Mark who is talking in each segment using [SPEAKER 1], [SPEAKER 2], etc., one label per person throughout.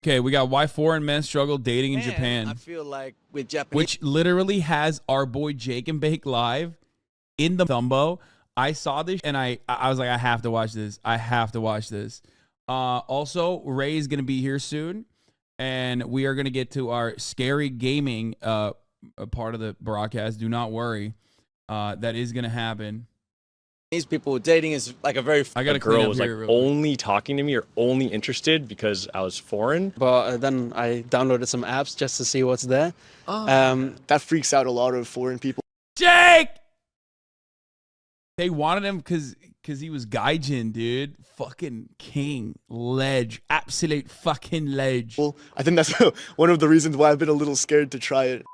[SPEAKER 1] Okay, we got why foreign men struggle dating in Japan.
[SPEAKER 2] I feel like with Japanese,
[SPEAKER 1] which literally has our boy Jake and Bake live in the Thumbo. I saw this and I was like, I have to watch this. I have to watch this. Also, Ray is going to be here soon, and we are going to get to our scary gaming part of the broadcast. Do not worry. That is going to happen.
[SPEAKER 2] these people dating is like a very.
[SPEAKER 1] I got to
[SPEAKER 3] girl was like only talking to me or only interested because I was foreign.
[SPEAKER 4] But then I downloaded some apps just to see what's there.
[SPEAKER 5] That freaks out a lot of foreign people.
[SPEAKER 1] Jake! They wanted him because he was gaijin, dude. Fucking king. Ledge. Absolute fucking ledge.
[SPEAKER 5] Well, I think that's one of the reasons why I've been a little scared to try it.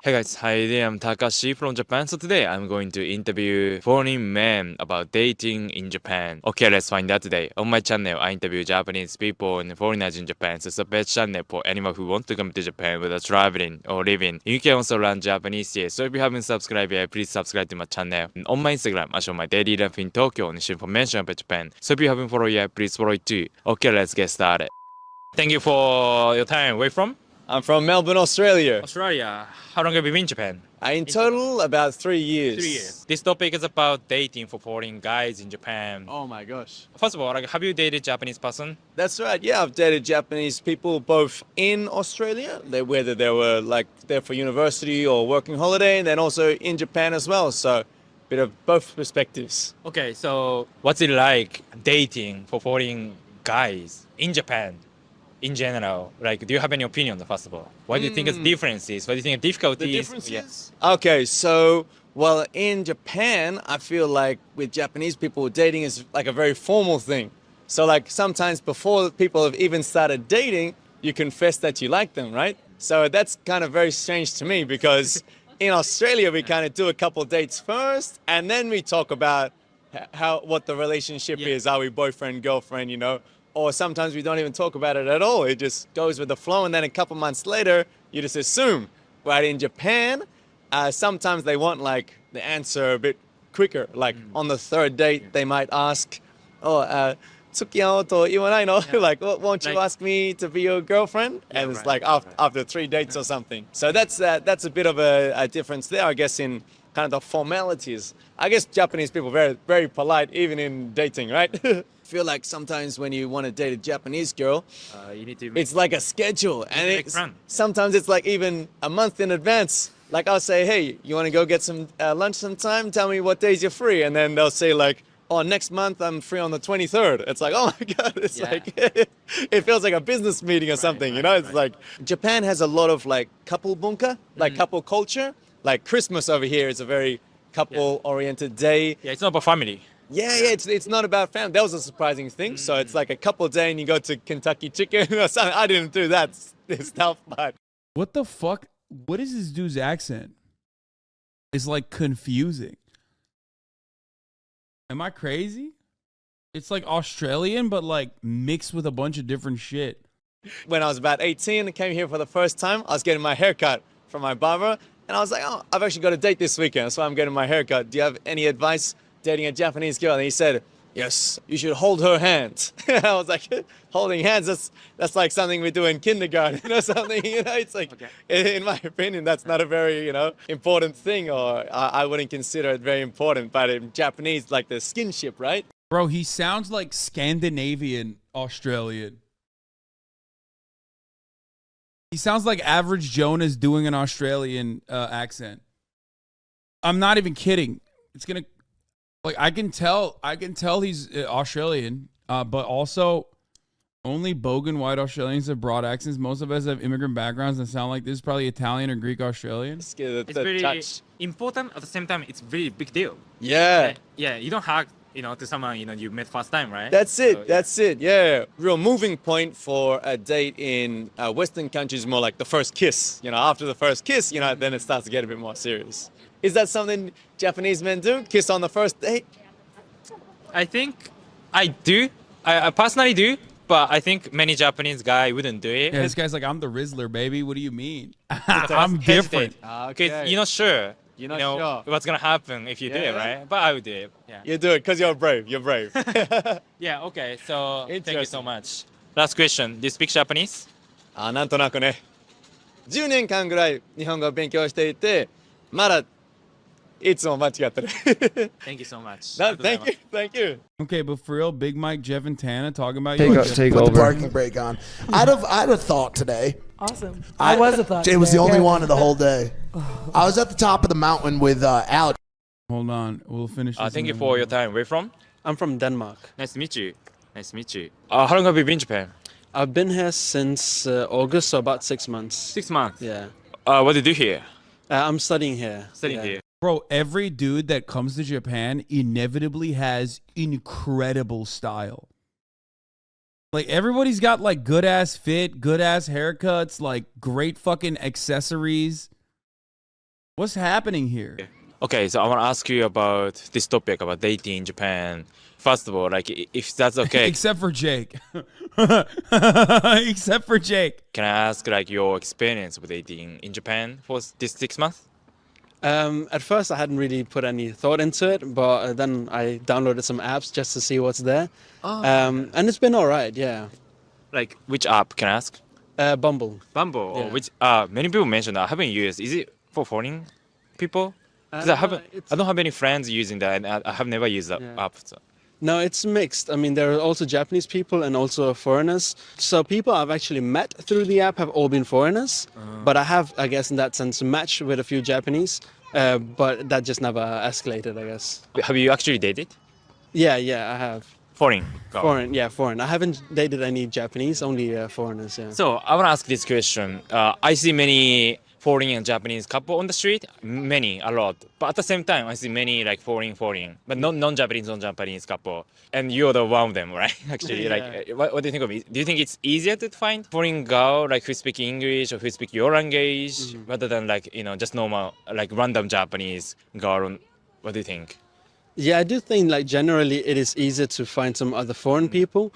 [SPEAKER 6] Hey guys, hi there, I'm TAKASHii from Japan. So today I'm going to interview foreign men about dating in Japan. Okay, let's find out today. On my channel, I interview Japanese people and foreigners in Japan. So it's a best channel for anyone who wants to come to Japan whether traveling or living. You can also learn Japanese here. So if you haven't subscribed yet, please subscribe to my channel. And on my Instagram, I show my daily life in Tokyo and share information about Japan. So if you haven't followed yet, please follow it too. Okay, let's get started. Thank you for your time. Where from?
[SPEAKER 2] I'm from Melbourne, Australia.
[SPEAKER 6] Australia. How long have you been in Japan?
[SPEAKER 2] In total, about 3 years.
[SPEAKER 6] 3 years. This topic is about dating for foreign guys in Japan.
[SPEAKER 2] Oh my gosh.
[SPEAKER 6] First of all, have you dated Japanese person?
[SPEAKER 2] That's right. Yeah, I've dated Japanese people both in Australia, whether they were like there for university or working holiday, and then also in Japan as well. So, bit of both perspectives.
[SPEAKER 6] Okay, so what's it like dating for foreign guys in Japan? In general, like, do you have any opinion, first of all? What do you think is differences? What do you think are difficulties?
[SPEAKER 2] The differences? Yeah. Okay, so, well, in Japan, I feel like with Japanese people, dating is like a very formal thing. So, like, sometimes before people have even started dating, you confess that you like them, right? So that's kind of very strange to me because in Australia, we kind of do a couple dates first, and then we talk about what the relationship is. Are we boyfriend, girlfriend, you know? Or sometimes we don't even talk about it at all. It just goes with the flow, and then a couple months later, you just assume. But in Japan, sometimes they want like the answer a bit quicker. Like on the third date, they might ask, "Oh, tsukiao to iwanai no?" Like, "Won't you ask me to be your girlfriend?" And it's like after 3 dates or something. So that's a bit of a difference there, I guess, in kind of the formalities. I guess Japanese people are very, very polite, even in dating, right? I feel like sometimes when you want to date a Japanese girl,
[SPEAKER 6] you need to
[SPEAKER 2] it's like a schedule, and sometimes it's like even a month in advance. Like I'll say, "Hey, you want to go get some lunch sometime? Tell me what days you're free," and then they'll say like, "Oh, next month I'm free on the 23rd." It's like, oh my god, it's like it feels like a business meeting or something, you know? It's like Japan has a lot of like couple bunka, like couple culture. Like Christmas over here is a very couple-oriented day.
[SPEAKER 6] Yeah, it's not about family.
[SPEAKER 2] Yeah, it's not about family. That was a surprising thing. So it's like a couple day and you go to Kentucky Chicken or something. I didn't do that stuff, but...
[SPEAKER 1] What the fuck? What is this dude's accent? It's like confusing. Am I crazy? It's like Australian, but like mixed with a bunch of different shit.
[SPEAKER 2] When I was about 18 and came here for the first time, I was getting my hair cut from my barber. And I was like, "Oh, I've actually got a date this weekend. That's why I'm getting my hair cut. Do you have any advice dating a Japanese girl?" And he said, "Yes, you should hold her hand." I was like, holding hands, that's like something we do in kindergarten or something, you know? It's like, in my opinion, that's not a very, you know, important thing, or I wouldn't consider it very important. But in Japanese, like the skinship, right?
[SPEAKER 1] Bro, he sounds like Scandinavian Australian. He sounds like Average Jonas doing an Australian accent. I'm not even kidding. It's gonna... Like I can tell he's Australian, but also only bogan white Australians have broad accents. Most of us have immigrant backgrounds and sound like this. Probably Italian or Greek Australian.
[SPEAKER 6] It's very important. At the same time, it's really big deal.
[SPEAKER 2] Yeah.
[SPEAKER 6] Yeah, you don't hug, you know, to someone, you know, you met first time, right?
[SPEAKER 2] That's it. So, that's it. Yeah. Real moving point for a date in Western countries, more like the first kiss. You know, after the first kiss, you know, then it starts to get a bit more serious. Is that something Japanese men do? Kiss on the first date?
[SPEAKER 6] I think I do. I personally do, but I think many Japanese guys wouldn't do it.
[SPEAKER 1] Yeah, this guy's like, "I'm the Rizzler, baby. What do you mean?" I'm different.
[SPEAKER 6] Okay. You're not sure.
[SPEAKER 2] You're not sure
[SPEAKER 6] what's gonna happen if you do it, right? But I would do it. Yeah.
[SPEAKER 2] You do it because you're brave. You're brave.
[SPEAKER 6] Yeah. Okay. So thank you so much. Last question. Do you speak Japanese?
[SPEAKER 2] なんとなくね、10年間ぐらい日本語を勉強していて、まだいつも間違ってる。
[SPEAKER 6] Thank you so much.
[SPEAKER 2] Thank you, thank you.
[SPEAKER 1] Okay, but for real, Big Mike, Jeff, and Tana talking about
[SPEAKER 7] Take
[SPEAKER 1] you.
[SPEAKER 7] take
[SPEAKER 8] Put the
[SPEAKER 7] over.
[SPEAKER 8] parking brake on. I'd have thought today.
[SPEAKER 9] Awesome. I was a thought.
[SPEAKER 8] Jay was the
[SPEAKER 9] today,
[SPEAKER 8] only
[SPEAKER 9] okay.
[SPEAKER 8] one of the whole day. I was at the top of the mountain with Alex.
[SPEAKER 1] Hold on, we'll finish. This
[SPEAKER 6] Thank
[SPEAKER 1] and
[SPEAKER 6] you
[SPEAKER 1] then
[SPEAKER 6] for
[SPEAKER 1] we'll-
[SPEAKER 6] your time. Where from?
[SPEAKER 4] I'm from Denmark.
[SPEAKER 6] Nice to meet you. Nice to meet you. How long have you been in Japan?
[SPEAKER 4] I've been here since August, so about 6 months.
[SPEAKER 6] 6 months.
[SPEAKER 4] Yeah.
[SPEAKER 6] What do you do here?
[SPEAKER 4] I'm studying here.
[SPEAKER 6] Studying
[SPEAKER 4] Yeah.
[SPEAKER 6] here.
[SPEAKER 1] Bro, every dude that comes to Japan inevitably has incredible style. Like everybody's got like good ass fit, good ass haircuts, like great fucking accessories. What's happening here?
[SPEAKER 6] Okay, so I want to ask you about this topic about dating in Japan. First of all, like if that's okay,
[SPEAKER 1] Except for Jake. Except for Jake.
[SPEAKER 6] can I ask like your experience with dating in Japan for this 6 months?
[SPEAKER 4] At first, I hadn't really put any thought into it, but then I downloaded some apps just to see what's there. And it's been all right, yeah.
[SPEAKER 6] Like which app can I ask?
[SPEAKER 4] Bumble.
[SPEAKER 6] Bumble, or
[SPEAKER 4] Yeah.
[SPEAKER 6] which many people mentioned that I haven't used. Is it for foreign people? Because I don't have any friends using that, and I have never used that
[SPEAKER 4] Yeah.
[SPEAKER 6] app. So.
[SPEAKER 4] No, it's mixed. I mean, there are also Japanese people and also foreigners. So people I've actually met through the app have all been foreigners. But I have, I guess, in that sense, matched with a few Japanese. But that just never escalated, I guess.
[SPEAKER 6] Have you actually dated
[SPEAKER 4] Yeah, I have.
[SPEAKER 6] foreign girl?
[SPEAKER 4] Foreign. I haven't dated any Japanese, only foreigners, yeah.
[SPEAKER 6] So I want to ask this question. I see many foreign and Japanese couple on the street, a lot. But at the same time, I see many like foreign, but non-Japanese couple. And you're the one of them, right? Actually,
[SPEAKER 4] Yeah.
[SPEAKER 6] like, what do you think of it? Do you think it's easier to find foreign girl like who speak English or who speak your language rather than like just normal like random Japanese girl? What do you think?
[SPEAKER 4] Yeah, I do think like generally it is easier to find some other foreign people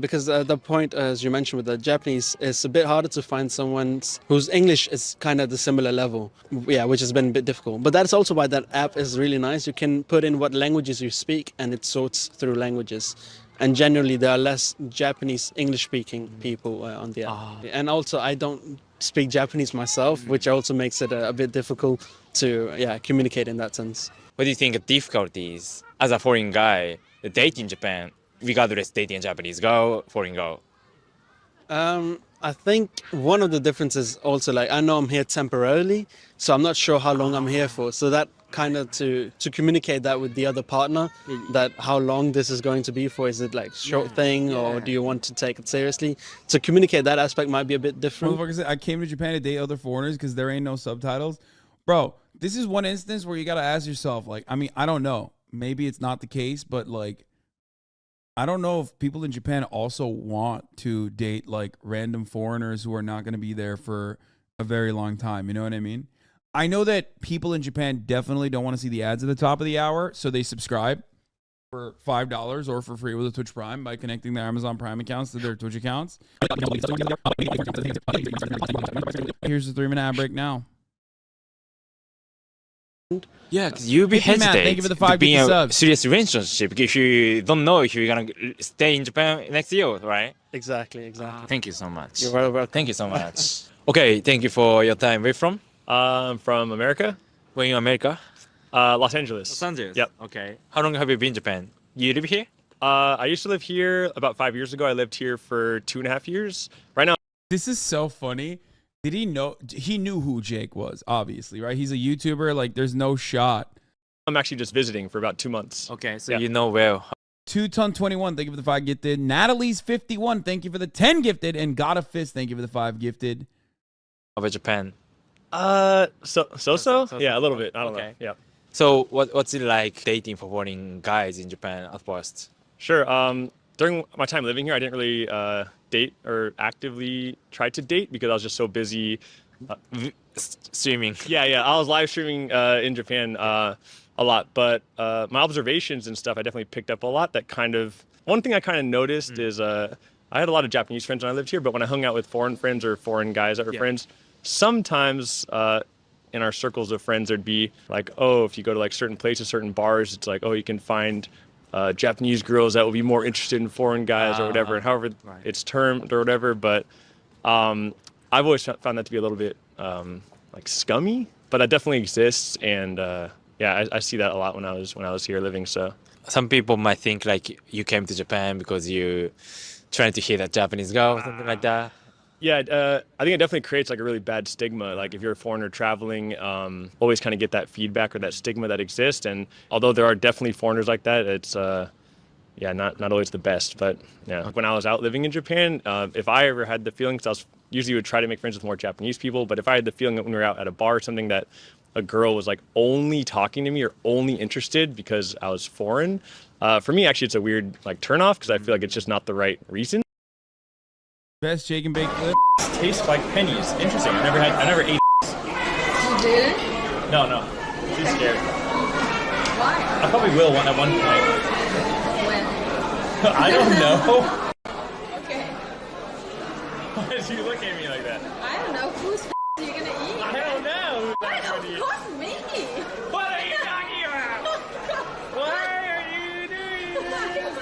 [SPEAKER 4] because the point, as you mentioned with the Japanese, it's a bit harder to find someone whose English is kind of the similar level. Yeah, which has been a bit difficult. But that's also why that app is really nice. You can put in what languages you speak and it sorts through languages. And generally there are less Japanese English-speaking people on the app. And also I don't speak Japanese myself, which also makes it a bit difficult to communicate in that sense.
[SPEAKER 6] What do you think the difficulties as a foreign guy dating in Japan, regardless dating a Japanese girl, foreign girl?
[SPEAKER 4] I think one of the differences also, like, I know I'm here temporarily, so I'm not sure how long I'm here for. So that kind of to communicate that with the other partner, that how long this is going to be for. Is it like short thing or do you want to take it seriously? To communicate that aspect might be a bit different.
[SPEAKER 1] Motherfucker said, I came to Japan to date other foreigners because there ain't no subtitles. Bro, this is one instance where you got to ask yourself, like, I mean, I don't know. Maybe it's not the case, but like, I don't know if people in Japan also want to date like random foreigners who are not going to be there for a very long time. You know what I mean? I know that people in Japan definitely don't want to see the ads at the top of the hour, so they subscribe for $5 or for free with a Twitch Prime by connecting their Amazon Prime accounts to their Twitch accounts. Here's the 3-minute ad break now.
[SPEAKER 6] Yeah, because you'll be
[SPEAKER 1] Thank you, Matt.
[SPEAKER 6] hesitate
[SPEAKER 1] Thank you for the
[SPEAKER 6] to
[SPEAKER 1] 5
[SPEAKER 6] be in
[SPEAKER 1] gifted
[SPEAKER 6] a
[SPEAKER 1] subs.
[SPEAKER 6] serious relationship if you don't know if you're gonna stay in Japan next year, right?
[SPEAKER 4] Exactly.
[SPEAKER 6] Thank you so much.
[SPEAKER 4] You're very welcome.
[SPEAKER 6] Thank you so much. Okay, thank you for your time. Where you from?
[SPEAKER 3] From America,
[SPEAKER 6] Where in America?
[SPEAKER 3] Los Angeles.
[SPEAKER 6] Los Angeles.
[SPEAKER 3] Yep.
[SPEAKER 6] Okay. How long have you been in Japan? You live here?
[SPEAKER 3] I used to live here about 5 years ago. I lived here for 2.5 years. Right now,
[SPEAKER 1] This is so funny. Did he know? He knew who Jake was, obviously, right? He's a YouTuber. Like, there's no shot.
[SPEAKER 3] I'm actually just visiting for about 2 months.
[SPEAKER 6] Okay, so
[SPEAKER 3] Yeah.
[SPEAKER 6] you know well.
[SPEAKER 1] 2ton21, thank you for the 5 gifted. Natalie's 51, thank you for the 10 gifted. And Got a Fist, thank you for the 5 gifted.
[SPEAKER 6] About Japan.
[SPEAKER 3] So?
[SPEAKER 6] So.
[SPEAKER 3] Yeah, a little bit. I don't
[SPEAKER 6] Okay.
[SPEAKER 3] know. Yeah.
[SPEAKER 6] So what's it like dating for foreign guys in Japan at first?
[SPEAKER 3] Sure. During my time living here, I didn't really date or actively try to date because I was just so busy.
[SPEAKER 6] Streaming.
[SPEAKER 3] Yeah. I was live streaming in Japan a lot, but my observations and stuff, I definitely picked up a lot. One thing I kind of noticed is I had a lot of Japanese friends when I lived here, but when I hung out with foreign friends or foreign guys that were friends, sometimes in our circles of friends, there'd be like, oh, if you go to like certain places, certain bars, it's like, oh, you can find Japanese girls that will be more interested in foreign guys or whatever, and however it's termed or whatever. But I've always found that to be a little bit like scummy, but that definitely exists, and yeah, I see that a lot when I was here living. So
[SPEAKER 6] Some people might think like you came to Japan because you trying to hit a Japanese girl or something like that.
[SPEAKER 3] yeah, I think it definitely creates like a really bad stigma. Like if you're a foreigner traveling, always kind of get that feedback or that stigma that exists. And although there are definitely foreigners like that, it's yeah, not always the best. But yeah, when I was out living in Japan, if I ever had the feeling, because I was usually would try to make friends with more Japanese people, but if I had the feeling that when we were out at a bar or something that a girl was like only talking to me or only interested because I was foreign, for me actually it's a weird like turn off because I feel like it's just not the right reason.
[SPEAKER 1] Best Jake and Bake clip.
[SPEAKER 3] Tastes like pennies. Interesting. I never ate.
[SPEAKER 7] You didn't?
[SPEAKER 3] No. Too scared.
[SPEAKER 7] Why?
[SPEAKER 3] I probably will at one point.
[SPEAKER 7] When?
[SPEAKER 3] I don't know.
[SPEAKER 7] Okay.
[SPEAKER 3] Why did you look at me like that?
[SPEAKER 7] I don't know. Whose are you gonna eat?
[SPEAKER 3] I don't know.
[SPEAKER 7] What? Of course me.
[SPEAKER 3] What are you talking about? Why are you doing this?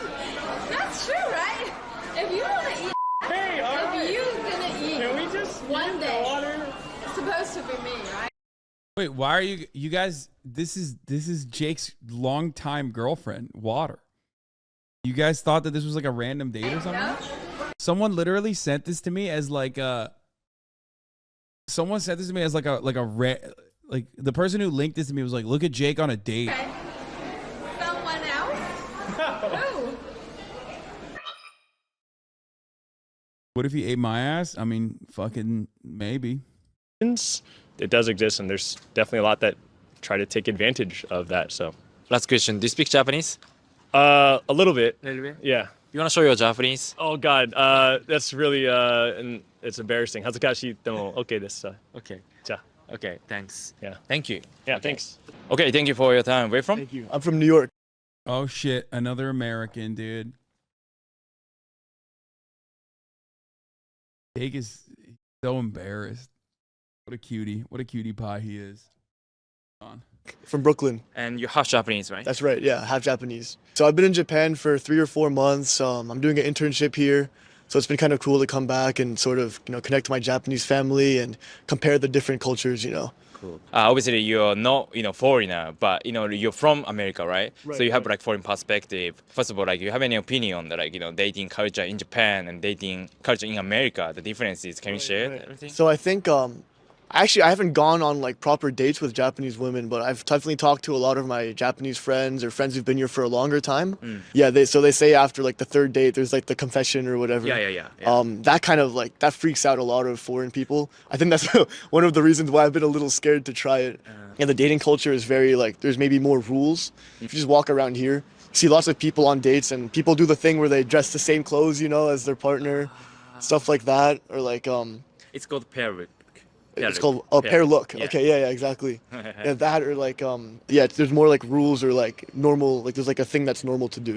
[SPEAKER 7] That's true, right? If you wanna eat,
[SPEAKER 3] Hey, all right.
[SPEAKER 7] if you gonna eat
[SPEAKER 3] Can we just
[SPEAKER 7] one day,
[SPEAKER 3] water?
[SPEAKER 7] it's supposed to be me, right?
[SPEAKER 1] Wait, why are you guys? This is Jake's longtime girlfriend, Water. You guys thought that this was like a random date or something?
[SPEAKER 7] No?
[SPEAKER 1] Someone literally sent this to me as like someone sent this to me as like the person who linked this to me was like, look at Jake on a date.
[SPEAKER 7] Okay. Someone else? Who?
[SPEAKER 1] What if he ate my ass? I mean, fucking maybe.
[SPEAKER 3] It does exist, and there's definitely a lot that try to take advantage of that. So,
[SPEAKER 6] Last question. Do you speak Japanese?
[SPEAKER 3] a little bit.
[SPEAKER 6] A little bit.
[SPEAKER 3] Yeah.
[SPEAKER 6] You want to show your Japanese?
[SPEAKER 3] Oh God, that's really and it's embarrassing. Hasakashi demo okay desu.
[SPEAKER 6] Okay.
[SPEAKER 3] Ja.
[SPEAKER 6] Okay. Thanks.
[SPEAKER 3] Yeah.
[SPEAKER 6] Thank you.
[SPEAKER 3] Yeah. Thanks.
[SPEAKER 6] Okay. Thank you for your time. Where from?
[SPEAKER 5] Thank you. I'm from New York.
[SPEAKER 1] Oh shit, another American dude. Jake is so embarrassed. What a cutie pie he is. On.
[SPEAKER 5] From Brooklyn.
[SPEAKER 6] And you're half Japanese, right?
[SPEAKER 5] That's right. Yeah, half Japanese. So I've been in Japan for 3 or 4 months. I'm doing an internship here. So it's been kind of cool to come back and sort of, connect to my Japanese family and compare the different cultures,
[SPEAKER 6] Cool. Obviously, you're not, foreigner, but you're from America, right? So you have like foreign perspective. First of all, like, you have any opinion on the dating culture in Japan and dating culture in America? The differences. Can you share everything?
[SPEAKER 5] So I think actually I haven't gone on like proper dates with Japanese women, but I've definitely talked to a lot of my Japanese friends or friends who've been here for a longer time. Yeah, they say after like the third date there's like the confession or whatever.
[SPEAKER 6] Yeah.
[SPEAKER 5] That kind of like that freaks out a lot of foreign people. I think that's one of the reasons why I've been a little scared to try it. Yeah, the dating culture is very like there's maybe more rules. If you just walk around here, you see lots of people on dates and people do the thing where they dress the same clothes, as their partner, stuff like that, or like
[SPEAKER 6] It's called pair look.
[SPEAKER 5] It's called pair look.
[SPEAKER 6] Yeah.
[SPEAKER 5] Okay, yeah, exactly. Yeah, that or like there's more like rules or like normal, like there's like a thing that's normal to do,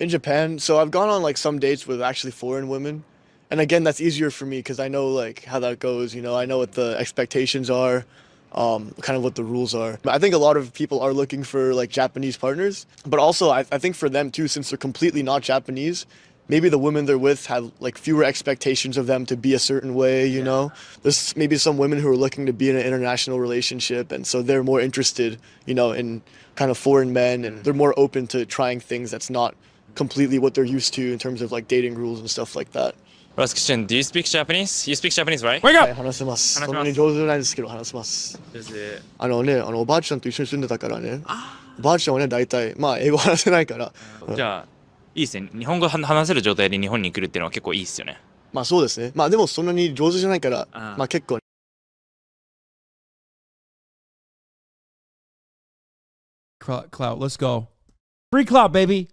[SPEAKER 5] In Japan, so I've gone on like some dates with actually foreign women. And again, that's easier for me because I know like how that goes, I know what the expectations are, kind of what the rules are. I think a lot of people are looking for like Japanese partners, but also I think for them too, since they're completely not Japanese, maybe the women they're with have like fewer expectations of them to be a certain way, There's maybe some women who are looking to be in an international relationship, and so they're more interested, in kind of foreign men, and they're more open to trying things that's not completely what they're used to in terms of like dating rules and stuff like that.
[SPEAKER 6] Last question. Do you speak Japanese? You speak Japanese, right?
[SPEAKER 1] Wake
[SPEAKER 5] はい、
[SPEAKER 1] up!
[SPEAKER 5] 話せます。
[SPEAKER 6] 話せます。
[SPEAKER 5] そんなに上手じゃないですけど話せます。おばあちゃんと一緒に住んでたからね。おばあちゃんはね、大体、英語話せないから。
[SPEAKER 6] じゃあ、いいですね。日本語話せる状態で日本に来るっていうのは結構いいですよね。
[SPEAKER 5] そうですね。でもそんなに上手じゃないから、結構。
[SPEAKER 1] Clout, let's go. Free clout, baby.